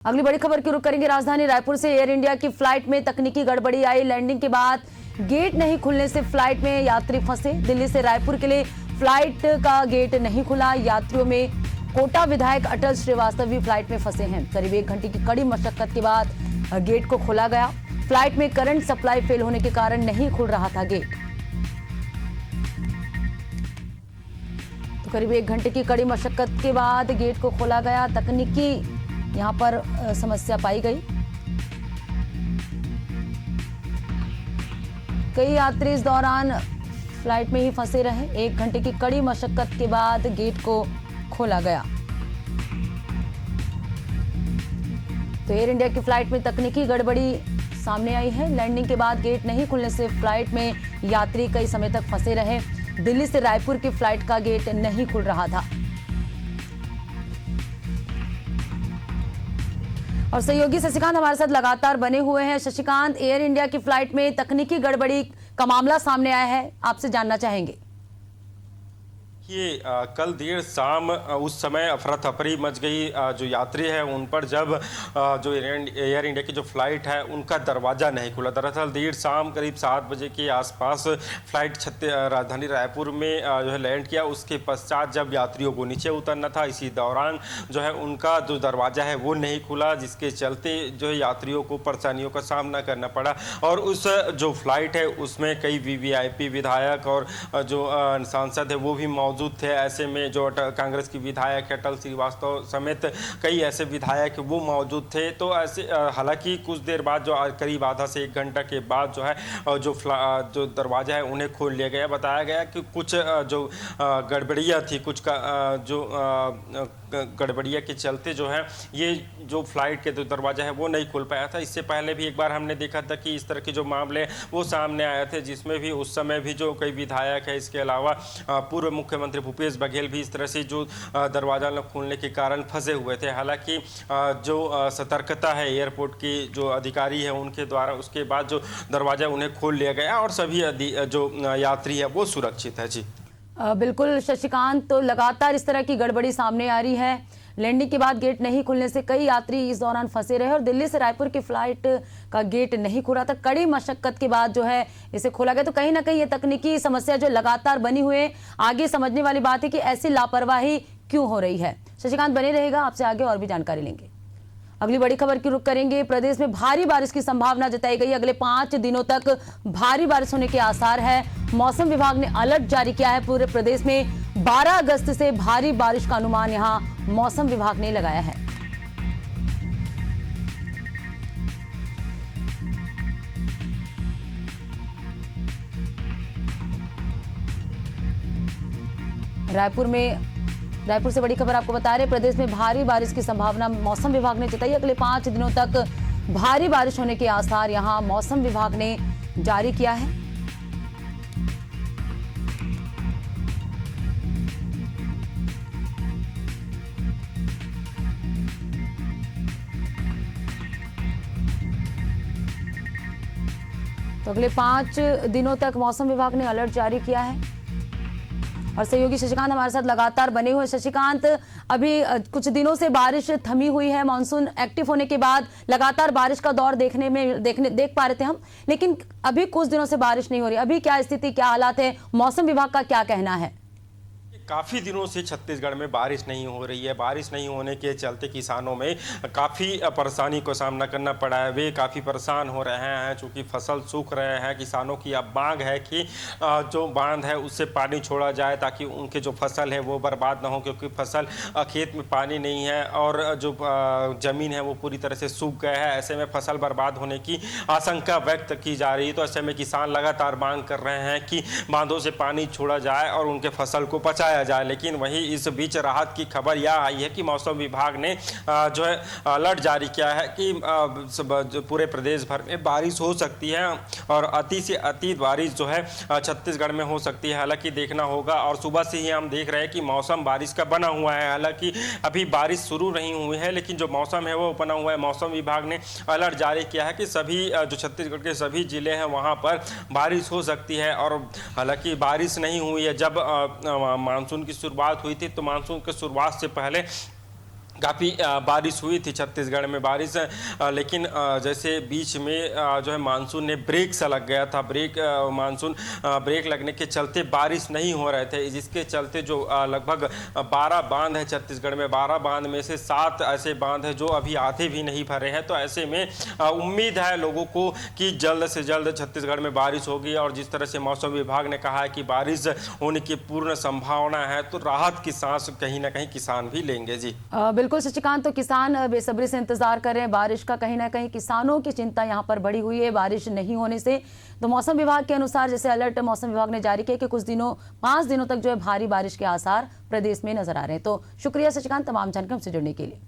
अगली बड़ी खबर की रुख करेंगे। राजधानी रायपुर से एयर इंडिया की फ्लाइट में तकनीकी गड़बड़ी आई। लैंडिंग के बाद गेट नहीं खुलने से फ्लाइट में यात्री फंसे। दिल्ली से रायपुर के लिए फ्लाइट का गेट नहीं खुला। यात्रियों में कोटा विधायक अटल श्रीवास्तव भी फ्लाइट में फंसे हैं। करीब 1 घंटे की कड़ी मशक्कत के बाद गेट को खोला गया। फ्लाइट में करंट सप्लाई फेल होने के कारण नहीं खुल रहा था गेट। तो करीब 1 घंटे की कड़ी मशक्कत के बाद गेट को खोला गया। तकनीकी यहां पर समस्या पाई गई। कई यात्री इस दौरान फ्लाइट में ही फंसे रहे। 1 घंटे की कड़ी मशक्कत के बाद गेट को खोला गया। तो एयर इंडिया की फ्लाइट में तकनीकी गड़बड़ी सामने आई है। लैंडिंग के बाद गेट नहीं खुलने से फ्लाइट में यात्री कई समय तक फंसे रहे। दिल्ली से रायपुर की फ्लाइट का गेट नहीं खुल रहा था। और सहयोगी शशिकांत हमारे साथ लगातार बने हुए हैं। शशिकांत, एयर इंडिया की फ्लाइट में तकनीकी गड़बड़ी का मामला सामने आया है, आपसे जानना चाहेंगे। ये कल देर शाम उस समय अफरा तफरी मच गई। जो यात्री है उन पर जब जो एयर इंडिया की जो फ्लाइट है उनका दरवाज़ा नहीं खुला। दरअसल देर शाम करीब 7 बजे के आसपास फ्लाइट राजधानी रायपुर में जो है लैंड किया। उसके पश्चात जब यात्रियों को नीचे उतरना था, इसी दौरान जो है उनका जो दरवाज़ा है वो नहीं खुला, जिसके चलते जो है यात्रियों को परेशानियों का सामना करना पड़ा। और उस जो फ्लाइट है उसमें कई वीवीआईपी विधायक और जो सांसद है वो भी मौजूद थे। ऐसे में जो कांग्रेस की विधायक अटल श्रीवास्तव समेत कई ऐसे विधायक वो मौजूद थे। तो ऐसे हालांकि कुछ देर बाद जो करीब आधा से 1 घंटा के बाद जो है जो दरवाजा है उन्हें खोल लिया गया। बताया गया कि कुछ जो गड़बड़ियाँ थी, कुछ का जो गड़बड़िया के चलते जो है ये जो फ्लाइट के जो दरवाजा है वो नहीं खुल पाया था। इससे पहले भी एक बार हमने देखा था कि इस तरह के जो मामले वो सामने आए थे, जिसमें भी उस समय भी जो कई विधायक है, इसके अलावा पूर्व मुख्यमंत्री भूपेश बघेल भी इस तरह से जो दरवाजा न खोलने के कारण फंसे हुए थे। हालांकि जो सतर्कता है एयरपोर्ट की जो अधिकारी है उनके द्वारा, उसके बाद जो दरवाजा उन्हें खोल लिया गया और सभी जो यात्री है वो सुरक्षित है। जी बिल्कुल शशिकांत, तो लगातार इस तरह की गड़बड़ी सामने आ रही है। लैंडिंग के बाद गेट नहीं खुलने से कई यात्री इस दौरान फंसे रहे और दिल्ली से रायपुर की फ्लाइट का गेट नहीं खुला था। कड़ी मशक्कत के बाद जो है इसे खोला गया। तो कहीं ना कहीं ये तकनीकी समस्या जो लगातार बनी हुई है, आगे समझने वाली बात है कि ऐसी लापरवाही क्यों हो रही है। शशिकांत बने रहेगा, आपसे आगे और भी जानकारी लेंगे। अगली बड़ी खबर की रुख करेंगे। प्रदेश में भारी बारिश की संभावना जताई गई। अगले 5 दिनों तक भारी बारिश होने के आसार है। मौसम विभाग ने अलर्ट जारी किया है। पूरे प्रदेश में 12 अगस्त से भारी बारिश का अनुमान यहां मौसम विभाग ने लगाया है। रायपुर से बड़ी खबर आपको बता रहे हैं। प्रदेश में भारी बारिश की संभावना मौसम विभाग ने जताई। अगले 5 दिनों तक भारी बारिश होने के आसार यहां मौसम विभाग ने जारी किया है। तो अगले 5 दिनों तक मौसम विभाग ने अलर्ट जारी किया है। और सहयोगी शशिकांत हमारे साथ लगातार बने हुए। शशिकांत, अभी कुछ दिनों से बारिश थमी हुई है। मानसून एक्टिव होने के बाद लगातार बारिश का दौर देख पा रहे थे हम, लेकिन अभी कुछ दिनों से बारिश नहीं हो रही। अभी क्या स्थिति, क्या हालात है, मौसम विभाग का क्या कहना है? काफ़ी दिनों से छत्तीसगढ़ में बारिश नहीं हो रही है। बारिश नहीं होने के चलते किसानों में काफ़ी परेशानी को सामना करना पड़ा है। वे काफ़ी परेशान हो रहे हैं, चूँकि फसल सूख रहे हैं। किसानों की अब मांग है कि जो बांध है उससे पानी छोड़ा जाए ताकि उनके जो फसल है वो बर्बाद ना हो, क्योंकि फसल खेत में पानी नहीं है और जो ज़मीन है वो पूरी तरह से सूख गया है। ऐसे में फसल बर्बाद होने की आशंका व्यक्त की जा रही है। तो ऐसे में किसान लगातार मांग कर रहे हैं कि बांधों से पानी छोड़ा जाए और उनके फसल को बचाया जाए। लेकिन वहीं इस बीच राहत की खबर यह आई है कि मौसम विभाग ने जो है अलर्ट जारी किया है कि पूरे प्रदेश भर में बारिश हो सकती है और अति से अति बारिश जो है छत्तीसगढ़ में हो सकती है। हालांकि देखना होगा, और सुबह से ही हम देख रहे हैं कि मौसम बारिश का बना हुआ है। हालांकि अभी बारिश शुरू नहीं हुई है, लेकिन जो मौसम है वो बना हुआ है। मौसम विभाग ने अलर्ट जारी किया है कि सभी जो छत्तीसगढ़ के सभी जिले हैं वहाँ पर बारिश हो सकती है। और हालांकि बारिश नहीं हुई है। जब मानसून की शुरुआत हुई थी तो मानसून की शुरुआत से पहले काफ़ी बारिश हुई थी छत्तीसगढ़ में बारिश, लेकिन जैसे बीच में जो है मानसून ने ब्रेक सा लग गया था। मानसून ब्रेक लगने के चलते बारिश नहीं हो रहे थे, जिसके चलते जो लगभग 12 बांध है छत्तीसगढ़ में, 12 बांध में से 7 ऐसे बांध हैं जो अभी आधे भी नहीं भरे हैं। तो ऐसे में उम्मीद है लोगों को कि जल्द से जल्द छत्तीसगढ़ में बारिश होगी, और जिस तरह से मौसम विभाग ने कहा है कि बारिश होने की पूर्ण संभावना है, तो राहत की सांस कहीं ना कहीं किसान भी लेंगे। जी बिल्कुल शशिकांत, तो किसान बेसब्री से इंतजार कर रहे हैं बारिश का। कहीं ना कहीं किसानों की चिंता यहाँ पर बढ़ी हुई है बारिश नहीं होने से। तो मौसम विभाग के अनुसार जैसे अलर्ट मौसम विभाग ने जारी किया कि कुछ दिनों 5 दिनों तक जो है भारी बारिश के आसार प्रदेश में नजर आ रहे हैं। तो शुक्रिया शशिकांत तमाम जानकारी हमसे जुड़ने के लिए।